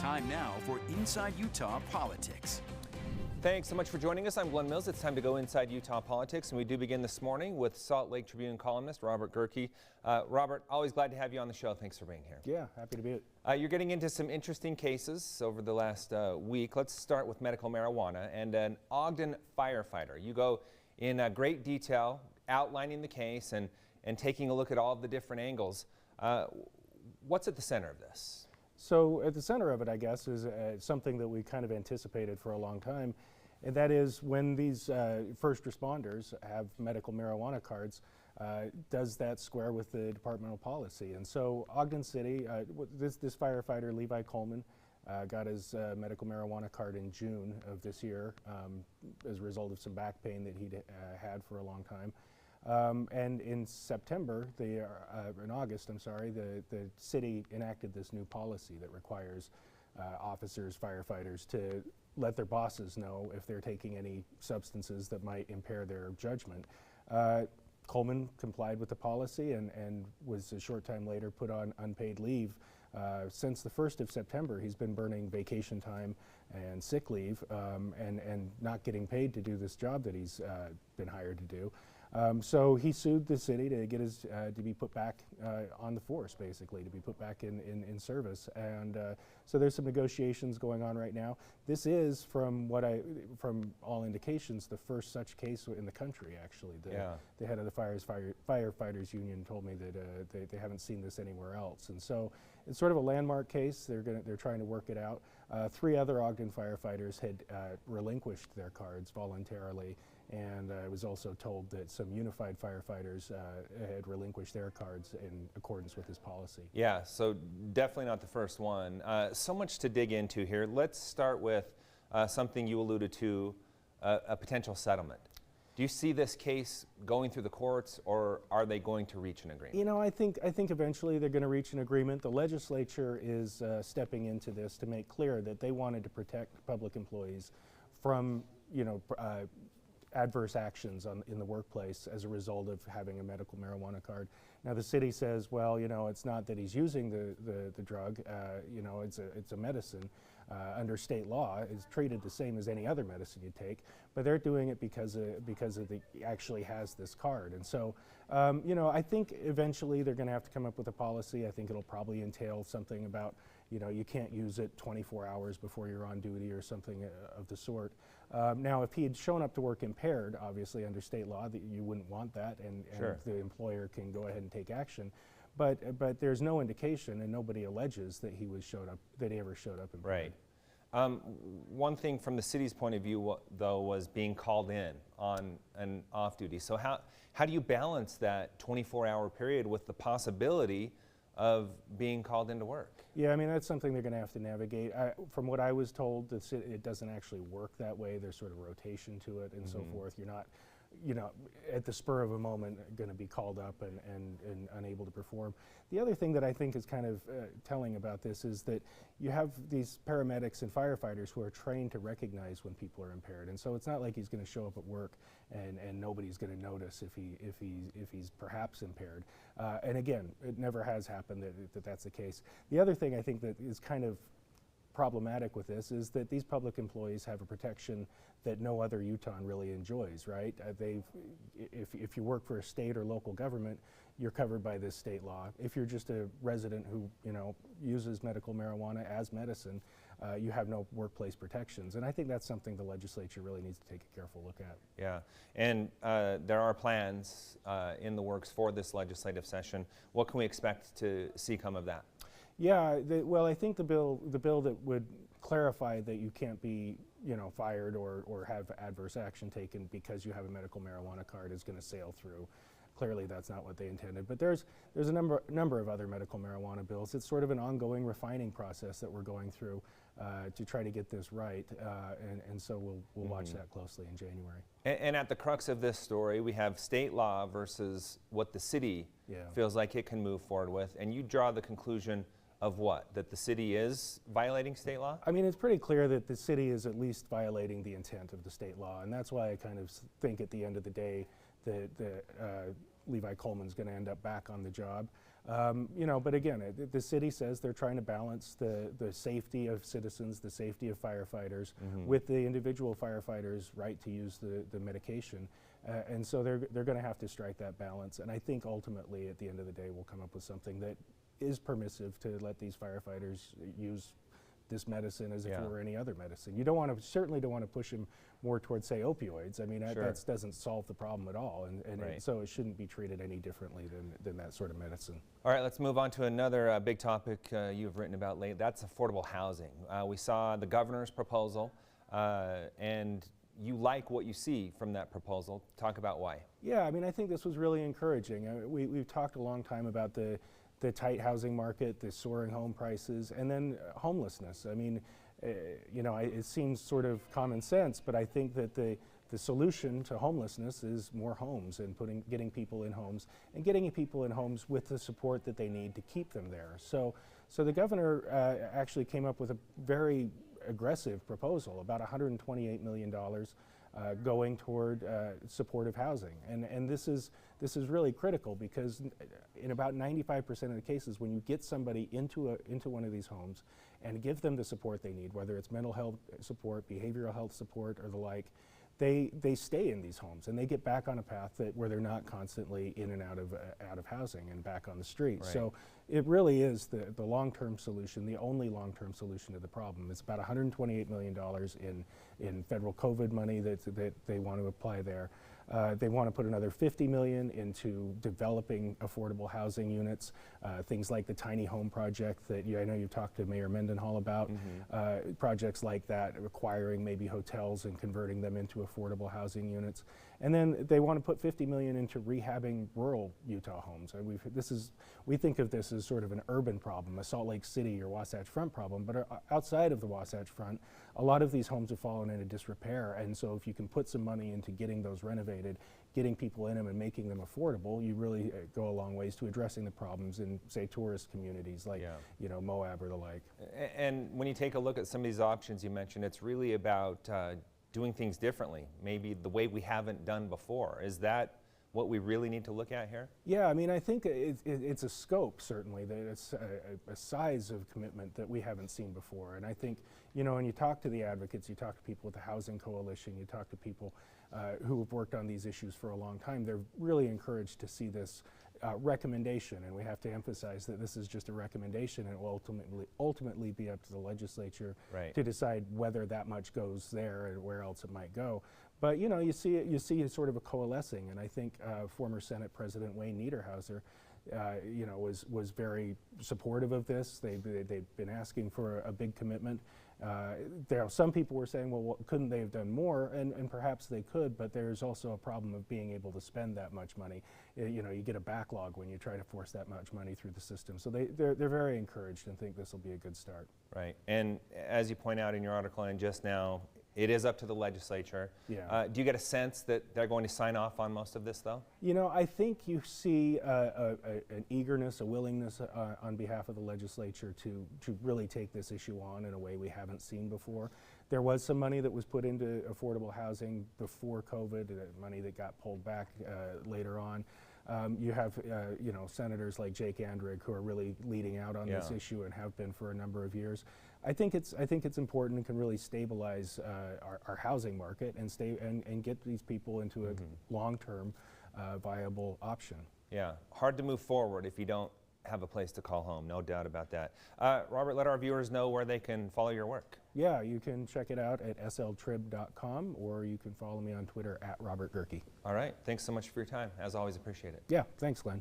Time now for Inside Utah Politics. Thanks so much for joining us. I'm Glenn Mills. It's time to go inside Utah politics, and we do begin this morning with Salt Lake Tribune columnist Robert Gerke. Robert, always glad to have you on the show. Thanks for being here. Yeah, happy to be it. You're getting into some interesting cases over the last week. Let's start with medical marijuana and an Ogden firefighter. You go in great detail outlining the case and taking a look at all of the different angles. What's at the center of this? So at the center of it, I guess, is something that we kind of anticipated for a long time, and that is when these first responders have medical marijuana cards, does that square with the departmental policy? And so Ogden City, this firefighter, Levi Coleman, got his medical marijuana card in June of this year as a result of some back pain that he'd had for a long time. And in September, in August, I'm sorry, the city enacted this new policy that requires officers, firefighters to let their bosses know if they're taking any substances that might impair their judgment. Coleman complied with the policy and was a short time later put on unpaid leave. Since the 1st of September, he's been burning vacation time and sick leave and not getting paid to do this job that he's been hired to do. So he sued the city to get his to be put back on the force, basically, to be put back in service. And so there's some negotiations going on right now. This is, from all indications, the first such case in the country. Actually, the head of the firefighters union told me that they haven't seen this anywhere else. And so it's sort of a landmark case. They're trying to work it out. 3 other Ogden firefighters had relinquished their cards voluntarily. And I was also told that some unified firefighters had relinquished their cards in accordance with this policy. Yeah, so definitely not the first one. So much to dig into here. Let's start with something you alluded to, a potential settlement. Do you see this case going through the courts, or are they going to reach an agreement? You know, I think eventually they're going to reach an agreement. The legislature is stepping into this to make clear that they wanted to protect public employees from, adverse actions in the workplace as a result of having a medical marijuana card. Now the city says, well, it's not that he's using the drug, it's a medicine. Under state law, it's treated the same as any other medicine you take, but they're doing it because he actually has this card. And so, I think eventually they're going to have to come up with a policy. I think it'll probably entail something about, you can't use it 24 hours before you're on duty or something of the sort. Now, if he had shown up to work impaired, obviously under state law, that you wouldn't want that, and Sure. the employer can go ahead and take action. But there's no indication, and nobody alleges that he ever showed up impaired. Right. One thing from the city's point of view, though, was being called in on an off-duty. So how do you balance that 24-hour period with the possibility of being called into work? Yeah, I mean, that's something they're going to have to navigate. From what I was told, it doesn't actually work that way. There's sort of rotation to it and so forth. You're not, at the spur of a moment going to be called up and unable to perform. The other thing that I think is kind of telling about this is that you have these paramedics and firefighters who are trained to recognize when people are impaired. And so it's not like he's going to show up at work and nobody's going to notice if he's perhaps impaired. And again, it never has happened that that's the case. The other thing I think that is kind of problematic with this is that these public employees have a protection that no other Utahn really enjoys, right? If you work for a state or local government, you're covered by this state law. If you're just a resident who uses medical marijuana as medicine, you have no workplace protections. And I think that's something the legislature really needs to take a careful look at. Yeah, and there are plans in the works for this legislative session. What can we expect to see come of that? Yeah, well, I think the bill that would clarify that you can't be, fired or have adverse action taken because you have a medical marijuana card is going to sail through. Clearly, that's not what they intended. But there's a number of other medical marijuana bills. It's sort of an ongoing refining process that we're going through to try to get this right, and so we'll watch that closely in January. And at the crux of this story, we have state law versus what the city feels like it can move forward with, and you draw the conclusion of what? That the city is violating state law? I mean, it's pretty clear that the city is at least violating the intent of the state law, and that's why I kind of think at the end of the day that Levi Coleman's going to end up back on the job. You know, but again, the city says they're trying to balance the safety of citizens, the safety of firefighters, with the individual firefighters' right to use the medication. And so they're going to have to strike that balance. And I think ultimately, at the end of the day, we'll come up with something that is permissive to let these firefighters use this medicine as if it were any other medicine. You don't want to, certainly don't want to push them more towards, say, opioids. I mean, that doesn't solve the problem at all, and so it shouldn't be treated any differently than that sort of medicine. All right, let's move on to another big topic you've written about lately. That's affordable housing. We saw the governor's proposal, and you like what you see from that proposal. Talk about why. Yeah, I mean, I think this was really encouraging. We've talked a long time about the tight housing market, the soaring home prices, and then homelessness. I mean, you know, it seems sort of common sense, but I think that the solution to homelessness is more homes and getting people in homes and getting people in homes with the support that they need to keep them there. So the governor actually came up with a very aggressive proposal, about $128 million going toward supportive housing, and this is really critical, because in about 95% of the cases, when you get somebody into one of these homes and give them the support they need, whether it's mental health support, behavioral health support, or the like, they stay in these homes and they get back on a path where they're not constantly in and out of housing and back on the street. Right. So it really is the long-term solution, the only long-term solution to the problem. It's about $128 million in federal COVID money that they want to apply there. They want to put another $50 million into developing affordable housing units, things like the tiny home project that I know you've talked to Mayor Mendenhall about, projects like that requiring maybe hotels and converting them into affordable housing units. And then they want to put $50 million into rehabbing rural Utah homes. And we think of this as sort of an urban problem, a Salt Lake City or Wasatch Front problem, but outside of the Wasatch Front, a lot of these homes have fallen into disrepair. And so if you can put some money into getting those renovated, getting people in them and making them affordable, you really go a long ways to addressing the problems in, say, tourist communities like you know, Moab or the like. And when you take a look at some of these options you mentioned, it's really about doing things differently, maybe the way we haven't done before. Is that what we really need to look at here? Yeah, I mean, I think it's a scope, certainly, that it's a size of commitment that we haven't seen before. And I think, you know, when you talk to the advocates, you talk to people with the Housing Coalition, you talk to people who have worked on these issues for a long time, they're really encouraged to see this recommendation, and we have to emphasize that this is just a recommendation, and it will ultimately be up to the legislature to decide whether that much goes there and where else it might go. But you know, you see sort of a coalescing, and I think former Senate President Wayne Niederhauser, you know, was very supportive of this. They've been asking for a big commitment. There are some people were saying, well, couldn't they have done more? And perhaps they could, but there's also a problem of being able to spend that much money. You know, you get a backlog when you try to force that much money through the system. So they're very encouraged and think this will be a good start. Right, and as you point out in your article and just now, it is up to the legislature. Yeah. Do you get a sense that they're going to sign off on most of this, though? You know, I think you see an eagerness, a willingness on behalf of the legislature to really take this issue on in a way we haven't seen before. There was some money that was put into affordable housing before COVID, money that got pulled back later on. You have, you know, senators like Jake Andrick who are really leading out on this issue and have been for a number of years. I think it's important and can really stabilize our housing market and get these people into a long-term viable option. Yeah, hard to move forward if you don't have a place to call home, no doubt about that. Robert, let our viewers know where they can follow your work. Yeah, you can check it out at sltrib.com, or you can follow me on Twitter at Robert Gerke. All right, thanks so much for your time. As always, appreciate it. Yeah, thanks, Glenn.